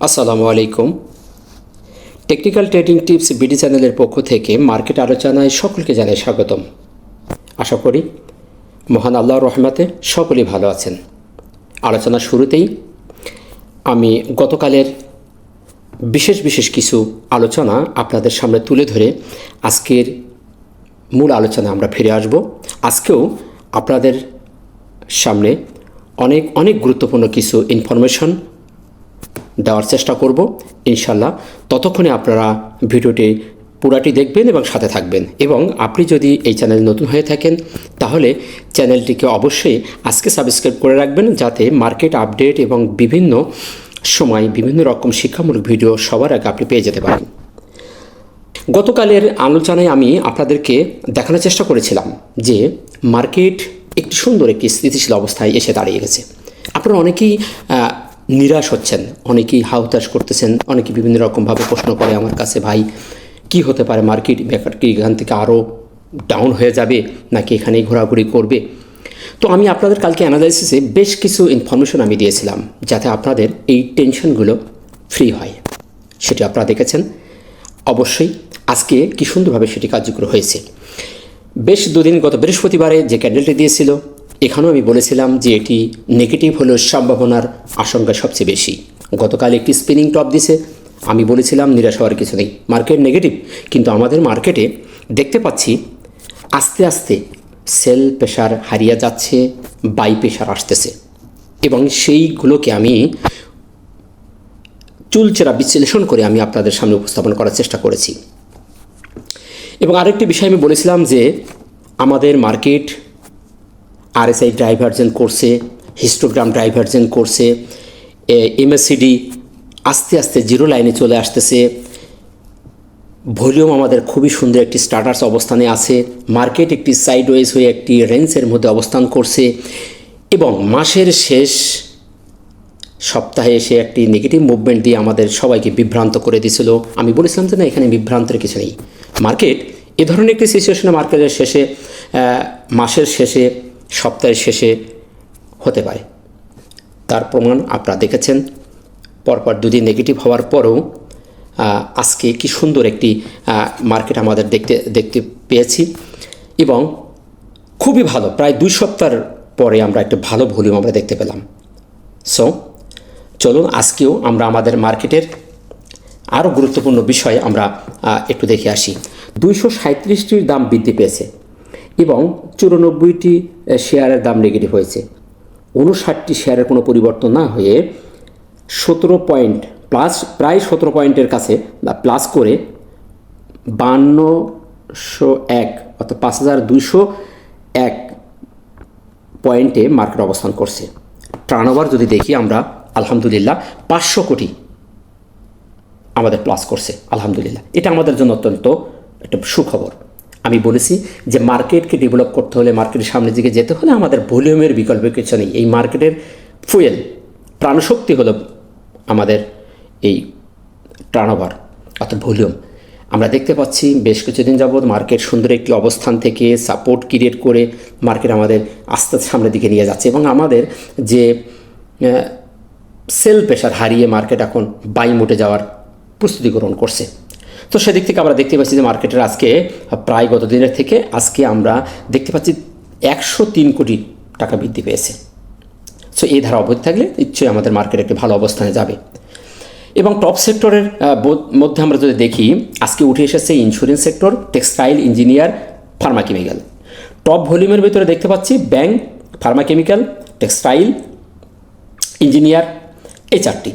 আসসালামু আলাইকুম। Technical trading tips BD চ্যানেলের পক্ষ থেকে মার্কেট আলোচনায় সকলকে জানাই স্বাগতম। আশা করি মহান আল্লাহর রহমতে সকলেই ভালো আছেন। আলোচনার শুরুতেই আমি গতকালের বিশেষ কিছু আলোচনা আপনাদের সামনে তুলে ধরে আজকের মূল আলোচনা আমরা ফিরে আসব। আজকেও আপনাদের সামনে অনেক গুরুত্বপূর্ণ কিছু ইনফরমেশন দেওয়ার চেষ্টা করব ইনশাল্লাহ। ততক্ষণে আপনারা ভিডিওটি পুরাটি দেখবেন এবং সাথে থাকবেন। এবং আপনি যদি এই চ্যানেল নতুন হয়ে থাকেন তাহলে চ্যানেলটিকে অবশ্যই আজকে সাবস্ক্রাইব করে রাখবেন, যাতে মার্কেট আপডেট এবং বিভিন্ন সময় বিভিন্ন রকম শিক্ষামূলক ভিডিও সবার আগে আপনি পেয়ে যেতে পারেন। গতকালের আলোচনায় আমি আপনাদেরকে দেখানোর চেষ্টা করেছিলাম যে মার্কেট একটি সুন্দর একটি স্থিতিশীল অবস্থায় এসে দাঁড়িয়ে গেছে। আপনারা অনেকেই নিরাশ হচ্ছেন, অনেকেই হাউতাশ করতেছেন, অনেকেই বিভিন্ন রকমভাবে প্রশ্ন করে আমার কাছে, ভাই কি হতে পারে, মার্কেট কি এখান থেকে আরও ডাউন হয়ে যাবে নাকি এখানেই ঘোরাঘুরি করবে? তো আমি আপনাদের কালকে অ্যানালাইসিসে বেশ কিছু ইনফরমেশন আমি দিয়েছিলাম যাতে আপনাদের এই টেনশনগুলো ফ্রি হয়। সেটি আপনারা দেখেছেন অবশ্যই। আজকে কি সুন্দরভাবে সেটি কার্যকর হয়েছে। বেশ দুদিন গত বৃহস্পতিবারে যে ক্যান্ডেলটি দিয়েছিল, এখানেও আমি বলেছিলাম যে এটি নেগেটিভ হলেও সম্ভাবনার আশঙ্কা সবচেয়ে বেশি। গতকাল একটি স্পিনিং টপ দিছে, আমি বলেছিলাম নিরাশ হওয়ার কিছু নেই, মার্কেট নেগেটিভ, কিন্তু আমাদের মার্কেটে দেখতে পাচ্ছি আস্তে আস্তে সেল প্রেশার হারিয়ে যাচ্ছে, বাই প্রেশার আসতেছে, এবং সেইগুলোকে আমি চুলচেরা বিশ্লেষণ করে আমি আপনাদের সামনে উপস্থাপন করার চেষ্টা করেছি। এবং আরেকটি বিষয় আমি বলেছিলাম যে আমাদের মার্কেট আরএসআই ডাইভার্জেন্ট করছে, হিস্টোগ্রাম ডাইভার্জেন্ট করছে, এমএসসিডি আস্তে আস্তে জিরো লাইনে চলে আসতেছে, ভলিউম আমাদের খুবই সুন্দর একটি স্টার্টার্স অবস্থানে আছে, মার্কেট একটি সাইডওয়েজ হয়ে একটি রেঞ্জের মধ্যে অবস্থান করছে, এবং মাসের শেষ সপ্তাহে এসে একটি নেগেটিভ মুভমেন্ট দিয়ে আমাদের সবাইকে বিভ্রান্ত করে দিয়েছিল। আমি বলেছিলাম যে না, এখানে বিভ্রান্তের কিছু নেই। মার্কেট এ ধরনের একটি সিচুয়েশনে মার্কেটের শেষে, মাসের শেষে, সপ্তাহের শেষে হতে পারে। তার প্রমাণ আপনারা দেখেছেন। পরপর দুদিন নেগেটিভ হওয়ার পরেও আজকে কি সুন্দর একটি মার্কেট আমাদের দেখতে পেয়েছি, এবং খুবই ভালো, প্রায় 2 সপ্তাহ পরে আমরা একটা ভালো ভলিউম আমরা দেখতে পেলাম। সো চলুন আজকেও আমরা আমাদের মার্কেটের আরও গুরুত্বপূর্ণ বিষয় আমরা একটু দেখে আসি। 237টির দাম বৃদ্ধি পেয়েছে এবং 94টি শেয়ারের দাম নেগেটিভ হয়েছে। 59টি শেয়ারের কোনো পরিবর্তন না হয়ে 17 পয়েন্ট প্লাস, প্রায় 17 পয়েন্টের কাছে প্লাস করে 5201 অর্থাৎ 5201 পয়েন্টে মার্কেট অবস্থান করছে। টার্নওভার যদি দেখি আমরা, আলহামদুলিল্লাহ 500 কোটি আমাদের প্লাস করছে, আলহামদুলিল্লাহ। এটা আমাদের জন্য অত্যন্ত একটা সুখবর। আমি বলেছি যে মার্কেটকে ডেভেলপ করতে হলে, মার্কেটের সামনের দিকে যেতে হলে আমাদের ভলিউমের বিকল্প কিছু নেই। এই মার্কেটের ফুয়েল, প্রাণশক্তি হলো আমাদের এই টার্নওভার অর্থাৎ ভলিউম। আমরা দেখতে পাচ্ছি বেশ কিছুদিন যাবৎ মার্কেট সুন্দর একটি অবস্থান থেকে সাপোর্ট ক্রিয়েট করে মার্কেট আমাদের আস্তে সামনের দিকে নিয়ে যাচ্ছে, এবং আমাদের যে সেল প্রেশার হারিয়ে মার্কেট এখন বাই মোটে যাওয়ার প্রস্তুতি গ্রহণ করছে। তো সেদিক থেকে আমরা দেখতে পাচ্ছি যে মার্কেটের আজকে প্রায় গত দিনের থেকে আজকে আমরা দেখতে পাচ্ছি 103 কোটি টাকা বৃদ্ধি পেয়েছে। সো এই ধারা অব্যাহত থাকলে নিশ্চয়ই আমাদের মার্কেট একটি ভালো অবস্থানে যাবে। এবং টপ সেক্টরের মধ্যে আমরা যদি দেখি, আজকে উঠে এসেছে insurance sector, textile, engineer, Pharma chemical. Top ভলিউমের ভিতরে দেখতে পাচ্ছি bank, Pharma chemical, textile, engineer, এই 4টি।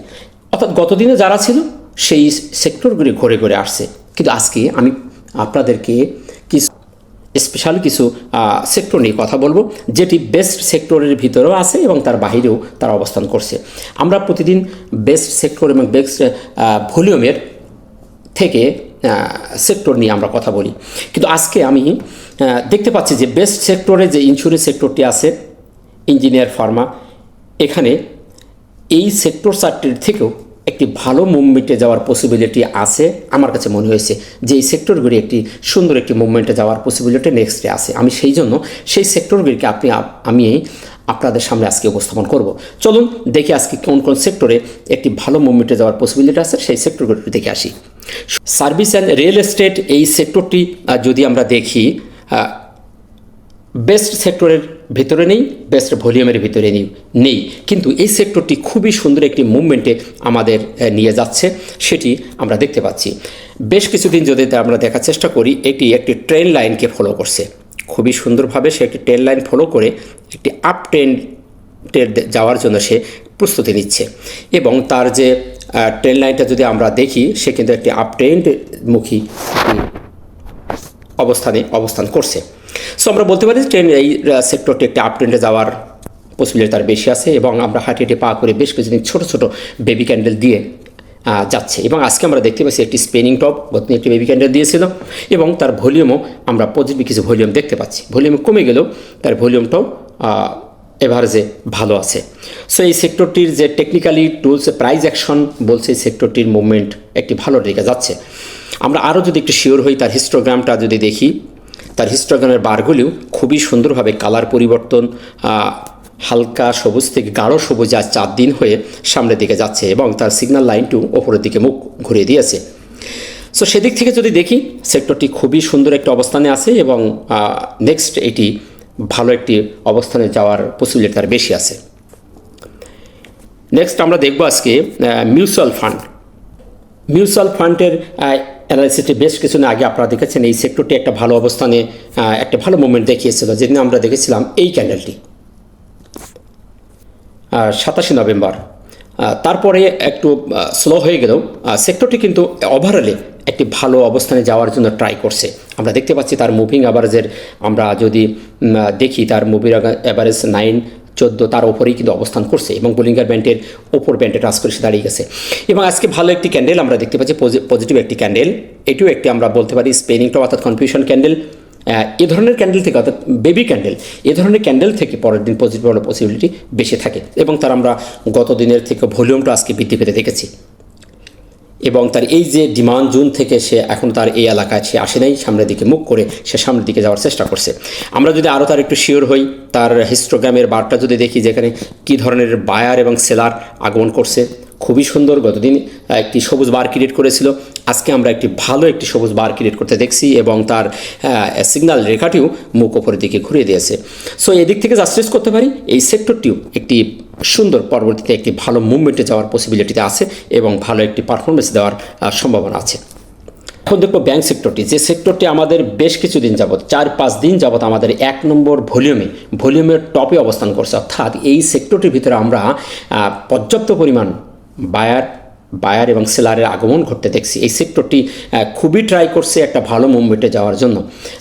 অর্থাৎ গতদিনে যারা ছিল সেই সেক্টরগুলি ঘুরে ঘুরে আসছে। কিন্তু আজকে আমি আপনাদেরকে কিছু স্পেশাল কিছু সেক্টর নিয়ে কথা বলবো, যেটি বেস্ট সেক্টরের ভিতরেও আছে এবং তার বাহিরেও তারা অবস্থান করছে। আমরা প্রতিদিন বেস্ট সেক্টর এবং বেস্ট ভলিউমের থেকে সেক্টর নিয়ে আমরা কথা বলি, কিন্তু আজকে আমি দেখতে পাচ্ছি যে বেস্ট সেক্টরে যে ইন্স্যুরেন্স সেক্টরটি আছে, ইঞ্জিনিয়ার, ফার্মা, এখানে এই সেক্টর 4টির থেকেও একটি ভালো মুভমেন্টে যাওয়ার পসিবিলিটি আছে। আমার কাছে মনে হয়েছে যে এই সেক্টরগুলি একটি সুন্দর একটি মুভমেন্টে যাওয়ার পসিবিলিটি নেক্সটে আছে। আমি সেই জন্য সেই সেক্টরগুলিকে আমি আপনাদের সামনে আজকে উপস্থাপন করব। চলুন দেখি আজকে কোন কোন সেক্টরে একটি ভালো মুভমেন্টে যাওয়ার পসিবিলিটি আছে, সেই সেক্টরগুলো দেখে আসি। সার্ভিস অ্যান্ড রিয়েল এস্টেট এই সেক্টরটি যদি আমরা দেখি বেস্ট সেক্টরের ভিতরে নেই, বেস্ট ভলিউমের ভিতরে নেই, কিন্তু এই সেক্টরটি খুবই সুন্দর একটি মুভমেন্টে আমাদের নিয়ে যাচ্ছে, সেটি আমরা দেখতে পাচ্ছি। বেশ কিছুদিন যদি আমরা দেখার চেষ্টা করি, এটি একটি ট্রেন লাইনকে ফলো করছে খুবই সুন্দরভাবে। সে একটি ট্রেন লাইন ফলো করে একটি আপ ট্রেন্ডের যাওয়ার জন্য সে প্রস্তুতি নিচ্ছে, এবং তার যে ট্রেন লাইনটা যদি আমরা দেখি, সে কিন্তু একটি আপ ট্রেন্ডমুখী অবস্থান করছে। সো আমরা বলতে পারি ট্রেন এই সেক্টরটি একটি আপ ট্রেন্ডে যাওয়ার পসিবিলিটি তার বেশি আছে, এবং আমরা হাঁটি পা করে বেশ কিছুদিন ছোটো ছোটো বেবি ক্যান্ডেল দিয়ে যাচ্ছে। এবং আজকে আমরা দেখতে পাচ্ছি একটি স্পেনিং টপ গতদিন একটি বেবি ক্যান্ডেল দিয়েছিল, এবং তার ভলিউমও আমরা পজিটিভ কিছু ভলিউম দেখতে পাচ্ছি। ভলিউম কমে গেলেও তার ভলিউমটাও এভারেজে ভালো আছে। সো এই সেক্টরটির যে টেকনিক্যালি টুলস প্রাইস অ্যাকশন বলছে, এই সেক্টরটির মুভমেন্ট একটি ভালো দিকে যাচ্ছে। আমরা আরও যদি একটু শিওর হই, তার হিস্টোগ্রামটা যদি দেখি, তার হিস্টোগ্রামের বারগুলিও খুবই সুন্দরভাবে কালার পরিবর্তন হালকা সবুজ থেকে গাঢ় সবুজ আজ 4 দিন হয়ে সামনের দিকে যাচ্ছে, এবং তার সিগন্যাল লাইনটিও ওপরের দিকে মুখ ঘুরিয়ে দিয়েছে। সো সেদিক থেকে যদি দেখি, সেক্টরটি খুবই সুন্দর একটা অবস্থানে আছে, এবং নেক্সট এটি ভালো একটি অবস্থানে যাওয়ার পসিবিলিটি তার বেশি আছে। নেক্সট আমরা দেখব আজকে মিউচুয়াল ফান্ডের অ্যানালিসিসটি বেশ কিছুদিন আগে আপনারা দেখেছেন। এই সেক্টরটি একটা ভালো অবস্থানে একটা ভালো মুভমেন্ট দেখিয়েছিল, যেদিন আমরা দেখেছিলাম এই ক্যান্ডেলটি 27 নভেম্বর। তারপরে একটু স্লো হয়ে গেলেও সেক্টরটি কিন্তু ওভারঅলে একটি ভালো অবস্থানে যাওয়ার জন্য ট্রাই করছে। আমরা দেখতে পাচ্ছি তার মুভিং অ্যাভারেজের আমরা যদি দেখি, তার মুভিং অ্যাভারেজ 9-14 তার ওপরেই কিন্তু অবস্থান করছে, এবং বোলিঙ্গার ব্যান্ডের ওপর ব্যান্ডে টাচ করে সে দাঁড়িয়ে গেছে। এবং আজকে ভালো একটি ক্যান্ডেল আমরা দেখতে পাচ্ছি, পজিটিভ একটি ক্যান্ডেল। এটিও একটি আমরা বলতে পারি স্পেনিং টপ অর্থাৎ কনফিউশন ক্যান্ডেল। এ ধরনের ক্যান্ডেল থেকে অর্থাৎ বেবি ক্যান্ডেল, এ ধরনের ক্যান্ডেল থেকে পরের দিন পজিটিভ হওয়ার পসিবিলিটি বেশি থাকে, এবং তার আমরা গত দিনের থেকে ভলিউমটা আজকে বৃদ্ধি পেতে দেখেছি। এবং তার এই যে ডিমান্ড জোন থেকে সে এখন তার এই এলাকায় সে আসে নাই, সামনের দিকে মুখ করে সে সামনের দিকে যাওয়ার চেষ্টা করছে। আমরা যদি আরও তার একটু শিওর হই, তার হিস্টোগ্রামের বারটা যদি দেখি, যেখানে কী ধরনের বায়ার এবং সেলার আগমন করছে, খুবই সুন্দর। গতদিন একটি সবুজ বার ক্রিয়েট করেছিল, আজকে আমরা একটি ভালো একটি সবুজ বার ক্রিয়েট করতে দেখছি, এবং তার সিগন্যাল রেখাটিও মুখ ওপরের দিকে ঘুরিয়ে দিয়েছে। সো এদিক থেকে জাস্টিস করতে পারি এই সেক্টরটিও একটি সুন্দর পরবর্তীতে একটি ভালো মুভমেন্টে যাওয়ার পসিবিলিটিতে আছে, এবং ভালো একটি পারফরমেন্স দেওয়ার সম্ভাবনা আছে। এখন দেখব ব্যাংক সেক্টরটি, যে সেক্টরটি আমাদের বেশ কিছুদিন যাবৎ 4-5 দিন যাবৎ আমাদের 1 নম্বর ভলিউমের টপে অবস্থান করছে। অর্থাৎ এই সেক্টরটির ভিতরে আমরা পর্যাপ্ত পরিমাণ বায়ার এবং সেলারের আগমন ঘটতে দেখছি। এই সেক্টরটি খুবই ট্রাই করছে একটা ভালো মুভমেন্টে যাওয়ার জন্য।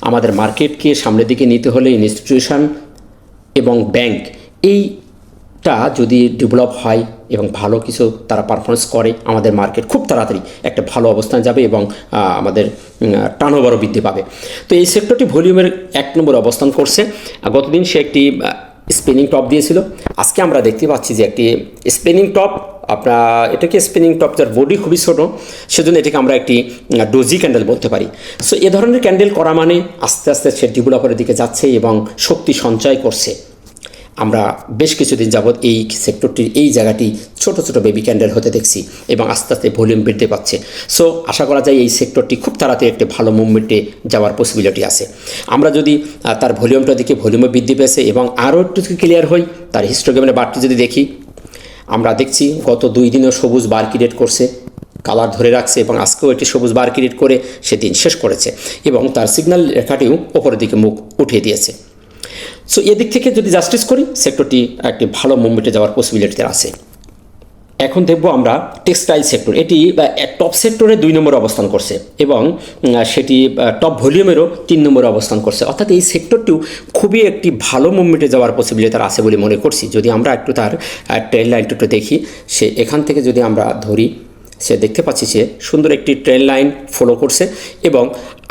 আমাদের মার্কেটকে সামনের দিকে নিতে হলে ইনস্টিটিউশন এবং ব্যাংক এইটা যদি ডেভেলপ হয় এবং ভালো কিছু তারা পারফরমেন্স করে, আমাদের মার্কেট খুব তাড়াতাড়ি একটা ভালো অবস্থানে যাবে, এবং আমাদের টার্নওভারও বৃদ্ধি পাবে। তো এই সেক্টরটি ভলিউমের 1 নম্বর অবস্থান করছে। গতদিন সে একটি স্পিনিং টপ দিয়েছিল, আজকে আমরা দেখতে পাচ্ছি যে একটি স্পিনিং টপ, এটাকে স্পিনিং টপ যার বডি খুবই ছোটো, সেজন্য এটাকে আমরা একটি ডোজি ক্যান্ডেল বলতে পারি। সো এ ধরনের ক্যান্ডেল করা মানে আস্তে আস্তে সে ডেভেলপের দিকে যাচ্ছে এবং শক্তি সঞ্চয় করছে। আমরা বেশ কিছুদিন যাবৎ এই সেক্টরটির এই জায়গাটি ছোট ছোট বেবি ক্যান্ডেল হতে দেখছি, এবং আস্তে আস্তে ভলিউম বৃদ্ধি পাচ্ছে। সো আশা করা যায় এই সেক্টরটি খুব তাড়াতাড়ি একটি ভালো মুভমেন্টে যাওয়ার পসিবিলিটি আছে। আমরা যদি তার ভলিউমটা দেখি, ভলিউমে বৃদ্ধি পেয়েছে, এবং আরও একটু ক্লিয়ার হই, তার হিস্টোগ্রামের বারটি যদি দেখি, আমরা দেখছি গত 2 দিনও সবুজ বার ক্রিয়েট করছে, কালার ধরে রাখছে, এবং আজকেও একটি সবুজ বার ক্রিয়েট করে সে দিন শেষ করেছে, এবং তার সিগন্যাল রেখাটিও ওপরের দিকে মুখ উঠিয়ে দিয়েছে। সো এদিক থেকে যদি জাস্টিস করি, সেক্টরটি একটি ভালো মুভমেন্টে যাওয়ার পসিবিলিটি আছে। এখন দেখব আমরা টেক্সটাইল সেক্টর, এটি টপ সেক্টরে 2 নম্বরে অবস্থান করছে, এবং সেটি টপ ভলিউমেরও 3 নম্বরে অবস্থান করছে। অর্থাৎ এই সেক্টরটিও খুবই একটি ভালো মুভমেন্টে যাওয়ার পসিবিলিটি আছে বলে মনে করছি। যদি আমরা একটু তার ট্রেন লাইনটা একটু দেখি, সে এখান থেকে যদি আমরা ধরি, সে দেখতে পাচ্ছি সে সুন্দর একটি ট্রেন লাইন ফলো করছে, এবং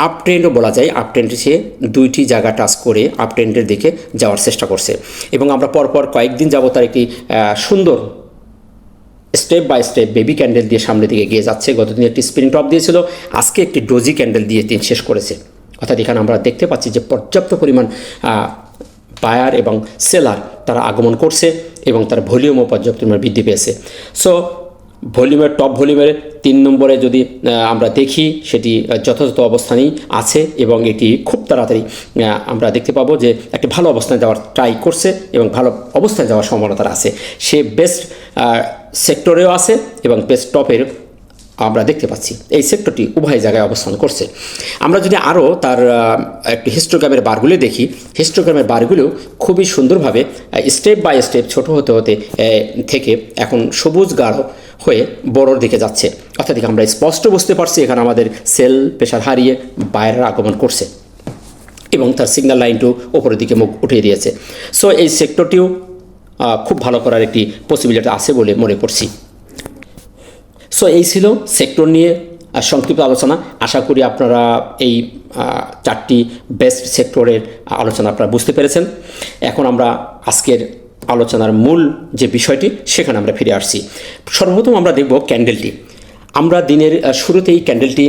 আপ ট্রেন্ডও বলা যায়। আপ ট্রেন্ডে সে 2টি জায়গা টাচ করে আপ ট্রেন্ডের দিকে যাওয়ার চেষ্টা করছে, এবং আমরা পরপর কয়েকদিন যাবত তার একটি সুন্দর step by step baby candle দিয়ে সামনের দিকে এগিয়ে যাচ্ছে। গতদিন একটি স্পিনিং টপ দিয়েছিল, আজকে একটি ডোজি ক্যান্ডেল দিয়ে দিন শেষ করেছে। অর্থাৎ এখানে আমরা দেখতে পাচ্ছি যে পর্যাপ্ত পরিমাণ বায়ার এবং সেলার তারা আগমন করছে এবং তার ভলিউমও পর্যাপ্ত পরিমাণে বৃদ্ধি পেয়েছে। সো ভলিউমের টপ ভলিউমের 3 নম্বরে যদি আমরা দেখি সেটি যথাযথ অবস্থানেই আছে এবং এটি খুব তাড়াতাড়ি আমরা দেখতে পাবো যে একটি ভালো অবস্থানে যাওয়ার ট্রাই করছে এবং ভালো অবস্থায় যাওয়ার সম্ভাবনা আছে। সে বেস্ট সেক্টরেও আছে এবং বেস্ট টপের আমরা দেখতে পাচ্ছি এই সেক্টরটি উভয় জায়গায় অবস্থান করছে। আমরা যদি আরও তার একটু হিস্টোগ্রামের বারগুলো দেখি, হিস্টোগ্রামের বারগুলো খুবই সুন্দরভাবে স্টেপ বাই স্টেপ ছোট হতে হতে থেকে এখন সবুজ গাঢ় হয়ে বড়োর দিকে যাচ্ছে। অর্থাৎ আমরা স্পষ্ট বুঝতে পারছি এখানে আমাদের সেল প্রেশার হারিয়ে বাইরের আগমন করছে এবং তার সিগন্যাল লাইনটিও ওপরের দিকে মুখ উঠিয়ে দিয়েছে। সো এই সেক্টরটিও খুব ভালো করার একটি পসিবিলিটি আছে বলে মনে করছি। সো এই ছিল সেক্টর নিয়ে সংক্ষিপ্ত আলোচনা। আশা করি আপনারা এই 4টি বেস্ট সেক্টরের আলোচনা আপনারা বুঝতে পেরেছেন। এখন আমরা আজকের আলোচনার মূল যে বিষয়টি সেখানে আমরা ফিরে আসছি। সর্বপ্রথম আমরা দেখব ক্যান্ডেলটি। আমরা দিনের শুরুতেই ক্যান্ডেলটি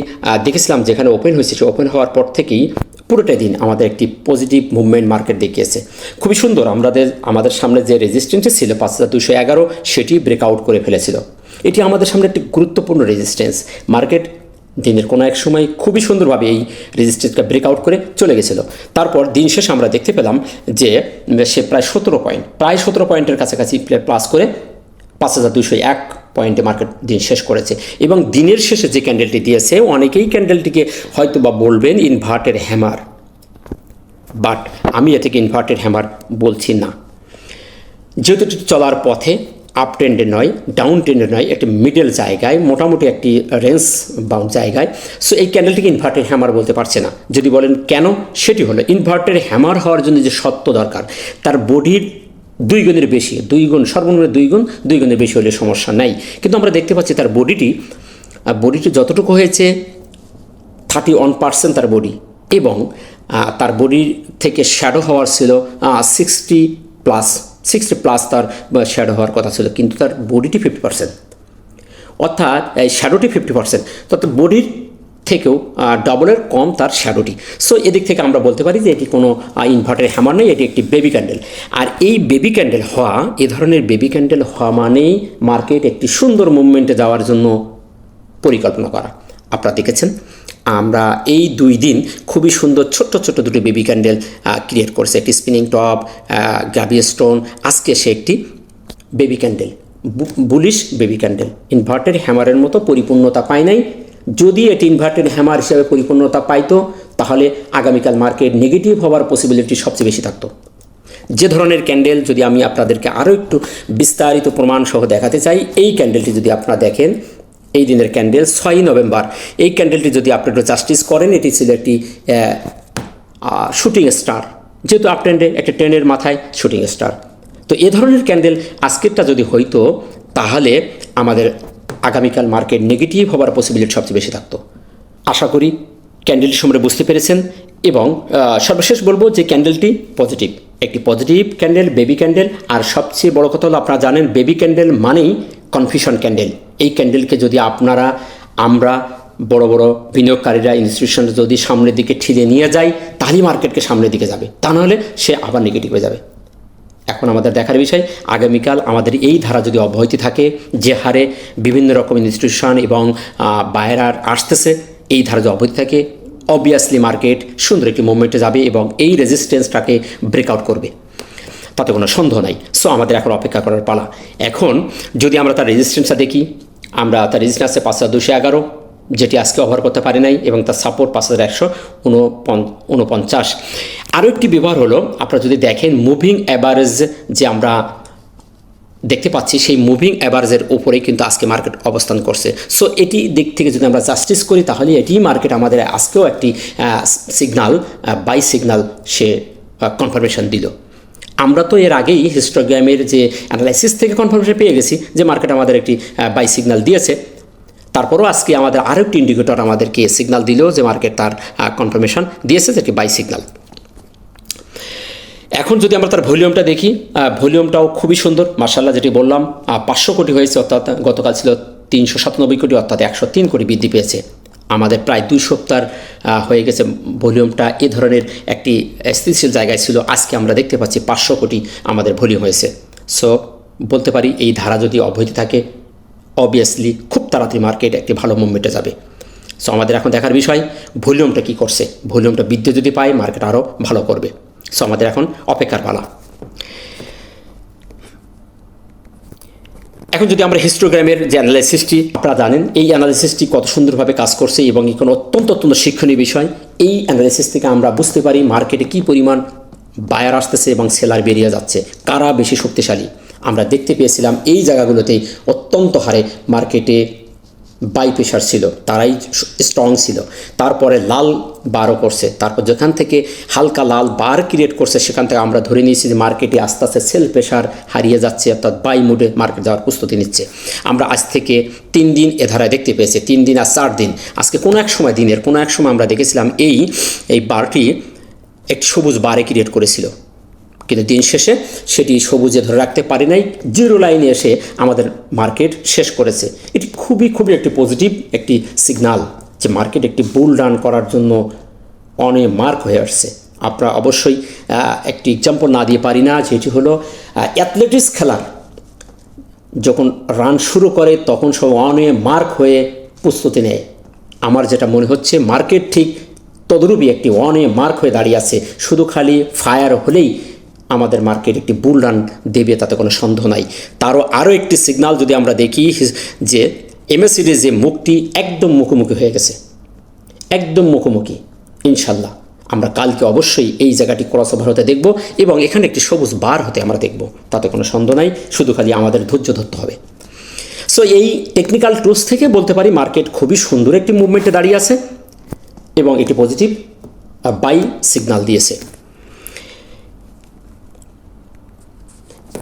দেখেছিলাম যেখানে ওপেন হয়েছে, সে ওপেন হওয়ার পর থেকেই পুরোটা দিন আমাদের একটি পজিটিভ মুভমেন্ট মার্কেট দেখিয়েছে। খুবই সুন্দর। আমাদের সামনে যে রেজিস্ট্যান্সটি ছিল 5211 সেটি ব্রেকআউট করে ফেলেছিল। এটি আমাদের সামনে একটি গুরুত্বপূর্ণ রেজিস্ট্যান্স। মার্কেট দিনের কোনো এক সময় খুবই সুন্দরভাবে এই রেজিস্ট্যান্সকে ব্রেকআউট করে চলে গেছিল। তারপর দিন শেষে আমরা দেখতে পেলাম যে সে প্রায় 17 পয়েন্টের কাছাকাছি প্লাস করে 5201 পয়েন্টে মার্কেট দিন শেষ করেছে। এবং দিনের শেষে যে ক্যান্ডেলটি দিয়েছে অনেকেই ক্যান্ডেলটিকে হয়তো বা বলবেন ইনভার্টেড হ্যামার, বাট আমি এটাকে ইনভার্টেড হ্যামার বলছি না। যেহেতু চলার পথে আপ ট্রেন্ডে নয়, ডাউন ট্রেন্ডে নয়, একটি মিডল জায়গায়, মোটামুটি একটি রেঞ্জ বাউন্ড জায়গায়। সো এই ক্যান্ডেলটিকে ইনভার্টেড হ্যামার বলতে পারছে না। যদি বলেন কেন, সেটি হলো ইনভার্টেড হ্যামার হওয়ার জন্য যে সত্য দরকার তার বডির 2 গুণের বেশি, 2 গুণ, সর্বনিম্ন 2 গুণের বেশি হলে সমস্যা নাই। কিন্তু আমরা দেখতে পাচ্ছি তার বডিটি যতটুকু হয়েছে 31% তার বডি, এবং তার বডির থেকে শ্যাডো হওয়ার ছিল 60 প্লাস তার শ্যাডো হওয়ার কথা ছিল, কিন্তু তার বডিটি 50%, অর্থাৎ শ্যাডোটি 50%, অর্থাৎ বডির থেকেও ডবলের কম তার শ্যাডোটি। সো এদিক থেকে আমরা বলতে পারি যে এটি কোনো ইনভার্টেড হ্যামার নয়, এটি একটি বেবি ক্যান্ডেল। আর এই বেবি ক্যান্ডেল হওয়া, এ ধরনের বেবি ক্যান্ডেল হওয়া মানেই মার্কেট একটি সুন্দর মুভমেন্টে যাওয়ার জন্য পরিকল্পনা করা। আপনারা দেখেছেন আমরা এই 2 দিন খুবই সুন্দর ছোট্ট দুটো বেবি ক্যান্ডেল ক্রিয়েট করছে, একটি স্পিনিং টপ, গ্রাভি স্টোন। আজকে সে একটি baby candle, bullish baby candle, inverted হ্যামারের মতো পরিপূর্ণতা পায় নাই। যদি এটি ইনভার্টেড হ্যামার হিসেবে পরিপূর্ণতা পাইতো তাহলে আগামীকাল মার্কেট নেগেটিভ হওয়ার পসিবিলিটি সবচেয়ে বেশি থাকতো। যে ধরনের ক্যান্ডেল, যদি আমি আপনাদেরকে আরও একটু বিস্তারিত প্রমাণ সহ দেখাতে চাই, এই ক্যান্ডেলটি যদি আপনারা দেখেন, এই দিনের ক্যান্ডেল 6 নভেম্বর, এই ক্যান্ডেলটি যদি আপনি একটু জাস্টিস করেন, এটি ছিল একটি শুটিং স্টার। যেহেতু আপ ট্রেন্ডে একটা ট্রেনের মাথায় শুটিং স্টার, তো এ ধরনের ক্যান্ডেল আজকেরটা যদি হইতো তাহলে আমাদের আগামীকাল মার্কেট নেগেটিভ হওয়ার পসিবিলিটি সবচেয়ে বেশি থাকতো। আশা করি ক্যান্ডেলটি সম্পর্কে বুঝতে পেরেছেন। এবং সর্বশেষ বলবো যে ক্যান্ডেলটি পজিটিভ, একটি পজিটিভ ক্যান্ডেল, বেবি ক্যান্ডেল। আর সবচেয়ে বড় কথা হলো আপনারা জানেন বেবি ক্যান্ডেল মানেই কনফিউশন ক্যান্ডেল। এই ক্যান্ডেলকে যদি আমরা বড় বড় বিনিয়োগকারীরা, ইনস্টিটিউশন যদি সামনের দিকে ঠেলে নিয়ে যায় তাহলেই মার্কেটকে সামনের দিকে যাবে, তা নাহলে সে আবার নেগেটিভ হয়ে যাবে। এখন আমাদের দেখার বিষয় আগামীকাল আমাদের এই ধারা যদি অব্যাহতি থাকে, যে হারে বিভিন্ন রকম ইনস্টিটিউশন এবং বায়ার আসতেছে, এই ধারা যদি অব্যাহতি থাকে, অবভিয়াসলি মার্কেট সুন্দর একটি মুভমেন্টে যাবে এবং এই রেজিস্ট্যান্সটাকে ব্রেকআউট করবে, তাতে কোনো সন্দেহ নাই। সো আমাদের এখন অপেক্ষা করার পালা। এখন যদি আমরা তার রেজিস্ট্যান্সটা দেখি, আমরা তার রেজিস্ট্যান্স আছে 5211, যেটি আজকে ওভার করতে পারি নাই, এবং তার সাপোর্ট 5149। আরও একটি ব্যবহার হলো, আপনারা যদি দেখেন মুভিং অ্যাভারেজ যে আমরা দেখতে পাচ্ছি, সেই মুভিং অ্যাভারেজের উপরেই কিন্তু আজকে মার্কেট অবস্থান করছে। সো এটি দিক থেকে যদি আমরা জাস্টিস করি তাহলে এটি মার্কেট আমাদের আজকেও একটি signal, by signal say confirmation দিল। আমরা তো এর আগেই হিস্টোগ্রামের যে অ্যানালাইসিস থেকে কনফার্মেশন পেয়ে গেছি যে মার্কেট আমাদের একটি বাই সিগনাল দিয়েছে। তারপরও আজকে আমাদের আরও একটি ইন্ডিকেটর আমাদেরকে সিগনাল দিল যে মার্কেট তার কনফার্মেশন দিয়েছে, যেটি বাই সিগনাল। এখন যদি আমরা তার ভলিউমটা দেখি, ভলিউমটাও খুবই সুন্দর মাশাআল্লাহ। যেটি বললাম 500 কোটি হয়েছে, অর্থাৎ গতকাল ছিল 397 কোটি, অর্থাৎ 103 কোটি বৃদ্ধি পেয়েছে। আমাদের প্রায় 2 সপ্তাহ হয়ে গেছে ভলিউমটা এ ধরনের একটি স্থিতিশীল জায়গায় ছিল। আজকে আমরা দেখতে পাচ্ছি 500 কোটি আমাদের ভলিউম হয়েছে। সো বলতে পারি এই ধারা যদি অব্যাহত থাকে অবভিয়াসলি খুব তাড়াতাড়ি মার্কেট একটি ভালো মুভমেন্টে যাবে। সো আমাদের এখন দেখার বিষয় ভলিউমটা কী করছে। ভলিউমটা বৃদ্ধি যদি পায় মার্কেট আরও ভালো করবে। সো আমাদের এখন অপেক্ষার পালা। এখন যদি আমরা হিস্টোগ্রামের যে অ্যানালাইসিসটি, আপনারা জানেন এই অ্যানালাইসিসটি কত সুন্দরভাবে কাজ করছে এবং এখন অত্যন্ত শিক্ষণীয় বিষয়। এই অ্যানালাইসিস থেকে আমরা বুঝতে পারি মার্কেটে কী পরিমাণ বায়ার আসতেছে এবং সেলার বেরিয়ে যাচ্ছে, কারা বেশি শক্তিশালী। আমরা দেখতে পেয়েছিলাম এই জায়গাগুলোতেই অত্যন্ত হারে মার্কেটে বাই প্রেশার ছিল, তারাই স্ট্রং ছিল। তারপরে লাল বারও করছে, তারপর যেখান থেকে হালকা লাল বার ক্রিয়েট করছে সেখান থেকে আমরা ধরে নিয়েছি যে মার্কেটে আস্তে আস্তে সেল প্রেশার হারিয়ে যাচ্ছে, অর্থাৎ বাই মুডে মার্কেট যাওয়ার প্রস্তুতি নিচ্ছে। আমরা আজ থেকে 3 দিন এ ধারায় দেখতে পেয়েছি, 3 দিন আর 4 দিন। আজকে কোনো এক সময় দিনের কোনো এক সময় আমরা দেখেছিলাম এই বারটি একটি সবুজ বারে ক্রিয়েট করেছিল, কিন্তু দিন শেষে সেটি সবুজে ধরে রাখতে পারি নাই, জিরো লাইনে এসে আমাদের মার্কেট শেষ করেছে। এটি খুবই একটি পজিটিভ একটি সিগনাল যে মার্কেট একটি বুল রান করার জন্য অনেক মার্ক হয়ে আসছে। আপনারা অবশ্যই একটি এক্সাম্পল না দিয়ে পারি না, যেটি হলো অ্যাথলেটিক্স খেলার যখন রান শুরু করে তখন সব অনেক মার্ক হয়ে প্রস্তুতি নেয়। আমার যেটা মনে হচ্ছে মার্কেট ঠিক তদরূপই একটি অনেক মার্ক হয়ে দাঁড়িয়ে আছে। শুধু খালি ফায়ার হলেই আমাদের মার্কেট একটি বুল রান দেবে, তাতে কোনো সন্দেহ নাই। আরও একটি সিগনাল যদি আমরা দেখি যে এমএসিডির যে মুখটি একদম মুখোমুখি হয়ে গেছে, একদম মুখোমুখি। ইনশাল্লাহ আমরা কালকে অবশ্যই এই জায়গাটি ক্রস ওভার হতে দেখব এবং এখানে একটি সবুজ বার হতে আমরা দেখব, তাতে কোনো সন্দেহ নাই। শুধু খালি আমাদের ধৈর্য ধরতে হবে। সো এই টেকনিক্যাল টুলস থেকে বলতে পারি মার্কেট খুবই সুন্দর একটি মুভমেন্টে দাঁড়িয়ে আছে এবং এটি পজিটিভ বাই সিগনাল দিয়েছে।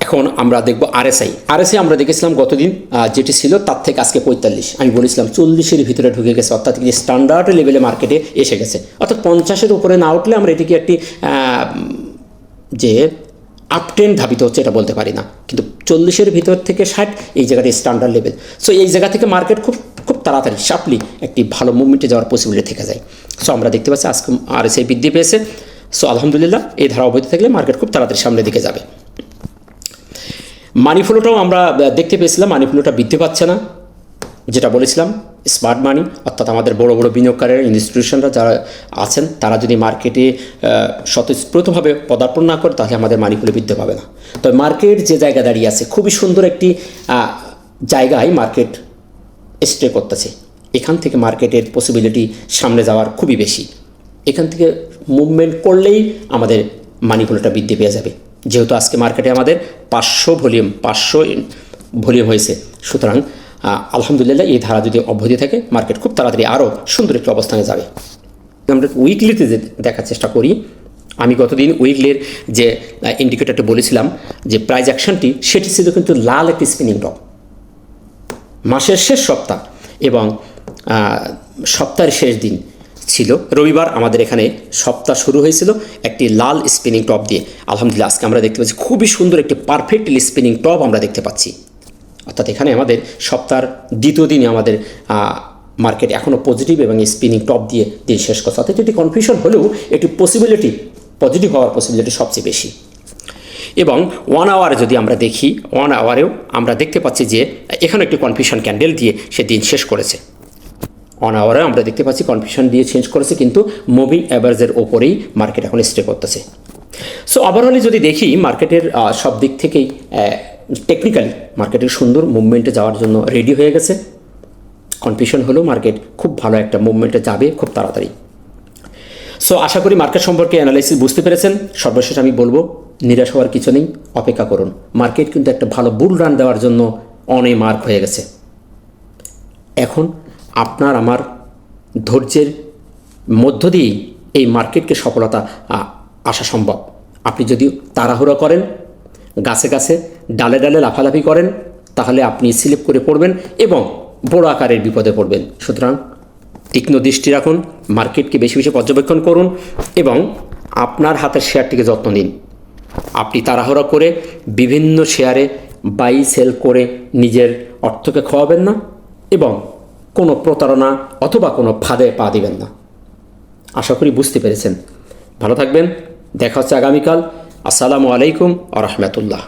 এখন আমরা দেখব আরএসআই আমরা দেখেছিলাম গতদিন যেটি ছিল তার থেকে আজকে 45, আমি বলেছিলাম 40-এর ভিতরে ঢুকে গেছে, অর্থাৎ স্ট্যান্ডার্ড লেভেলে মার্কেটে এসে গেছে। অর্থাৎ 50-এর উপরে না উঠলে আমরা এটিকে একটি যে আপটেন ধাবিত হচ্ছে এটা বলতে পারি না, কিন্তু 40-এর ভিতর থেকে 60 এই জায়গাটি স্ট্যান্ডার্ড লেভেল। সো এই জায়গা থেকে মার্কেট খুব তাড়াতাড়ি শার্পলি একটি ভালো মুভমেন্টে যাওয়ার পসিবিলিটি থেকে যায়। সো আমরা দেখতে পাচ্ছি আজকে আরএসআই বৃদ্ধি পেয়েছে। সো আলহামদুলিল্লাহ এই ধারা অব্যাহত থাকলে মার্কেট খুব তাড়াতাড়ি সামনের দিকে যাবে। মানি ফ্লোটাও আমরা দেখতে পেয়েছিলাম, মানি ফ্লোটা বৃদ্ধি পাচ্ছে না। যেটা বলেছিলাম স্মার্ট মানি, অর্থাৎ আমাদের বড় বিনিয়োগকারীরা ইনস্টিটিউশনরা যারা আছেন তারা যদি মার্কেটে স্বতঃস্ফূর্তভাবে পদার্পণ না করে তাহলে আমাদের মানি ফ্লো বৃদ্ধি পাবে না। তবে মার্কেট যে জায়গা দাঁড়িয়ে আছে খুবই সুন্দর একটি জায়গায় মার্কেট স্টে করতেছে। এখান থেকে মার্কেটের পসিবিলিটি সামনে যাওয়ার খুবই বেশি। এখান থেকে মুভমেন্ট করলেই আমাদের মানি ফ্লোটা বৃদ্ধি পেয়ে যাবে, যেহেতু আজকে মার্কেটে আমাদের 500 ভলিউম হয়েছে। সুতরাং আলহামদুলিল্লাহ এই ধারা যদি অব্যাহত থাকে মার্কেট খুব তাড়াতাড়ি আরও সুন্দর একটি অবস্থানে যাবে। আমরা উইকলিতে দেখার চেষ্টা করি। আমি গতদিন উইকলির যে ইন্ডিকেটরটা বলেছিলাম যে প্রাইস অ্যাকশনটি, সেটি ছিল কিন্তু লাল একটি স্পিনিং টপ। মাসের শেষ সপ্তাহ এবং সপ্তাহের শেষ দিন ছিল রবিবার, আমাদের এখানে সপ্তাহ শুরু হয়েছিল একটি লাল স্পিনিং টপ দিয়ে। আলহামদুলিল্লাহ আজকে আমরা দেখতে পাচ্ছি খুবই সুন্দর একটি পারফেক্টলি স্পিনিং টপ আমরা দেখতে পাচ্ছি। অর্থাৎ এখানে আমাদের সপ্তাহের দ্বিতীয় দিনে আমাদের মার্কেট এখনও পজিটিভ এবং স্পিনিং টপ দিয়ে দিন শেষ করছে। অর্থাৎ এটি কনফিউশন হলেও এটি পজিটিভ হওয়ার পসিবিলিটি সবচেয়ে বেশি। এবং 1 আওয়ারে যদি আমরা দেখি, 1 আওয়ারেও আমরা দেখতে পাচ্ছি যে এখানে একটি কনফিউশন ক্যান্ডেল দিয়ে সে দিন শেষ করেছে। 1 আওয়ারে আমরা দেখতে পাচ্ছি কনফিউশন দিয়ে চেঞ্জ করেছে, কিন্তু মুভিং অ্যাভারেজের ওপরেই মার্কেট এখন স্টে করতেছে। সো ওভারঅলে যদি দেখি মার্কেটের সব দিক থেকেই টেকনিক্যালি মার্কেটের সুন্দর মুভমেন্টে যাওয়ার জন্য রেডি হয়ে গেছে। কনফিউশন হলেও মার্কেট খুব ভালো একটা মুভমেন্টে যাবে খুব তাড়াতাড়ি। সো আশা করি মার্কেট সম্পর্কে অ্যানালাইসিস বুঝতে পেরেছেন। সর্বশেষ আমি বলবো নিরাশ হওয়ার কিছু নেই, অপেক্ষা করুন। মার্কেট কিন্তু একটা ভালো বুল রান দেওয়ার জন্য অনেক মার্ক হয়ে গেছে। এখন আপনার আমার ধৈর্যের মধ্য দিয়েই এই মার্কেটকে সফলতা আসা সম্ভব। আপনি যদি তাড়াহুড়ো করেন, গাছে ডালে লাফালাফি করেন, তাহলে আপনি স্লিপ করে পড়বেন এবং বড় আকারের বিপদে পড়বেন। সুতরাং তীক্ষ্ণ দৃষ্টি রাখুন, মার্কেটকে বেশি পর্যবেক্ষণ করুন এবং আপনার হাতের শেয়ারটিকে যত্ন নিন। আপনি তাড়াহুড়ো করে বিভিন্ন শেয়ারে বাই সেল করে নিজের অর্থকে খোয়াবেন না এবং কোনো প্রতারণা অথবা কোনো ফাঁদে পা দিবেন না। আশা করি বুঝতে পেরেছেন। ভালো থাকবেন, দেখা হচ্ছে আগামীকাল। আসসালামু আলাইকুম ওয়া রাহমাতুল্লাহ।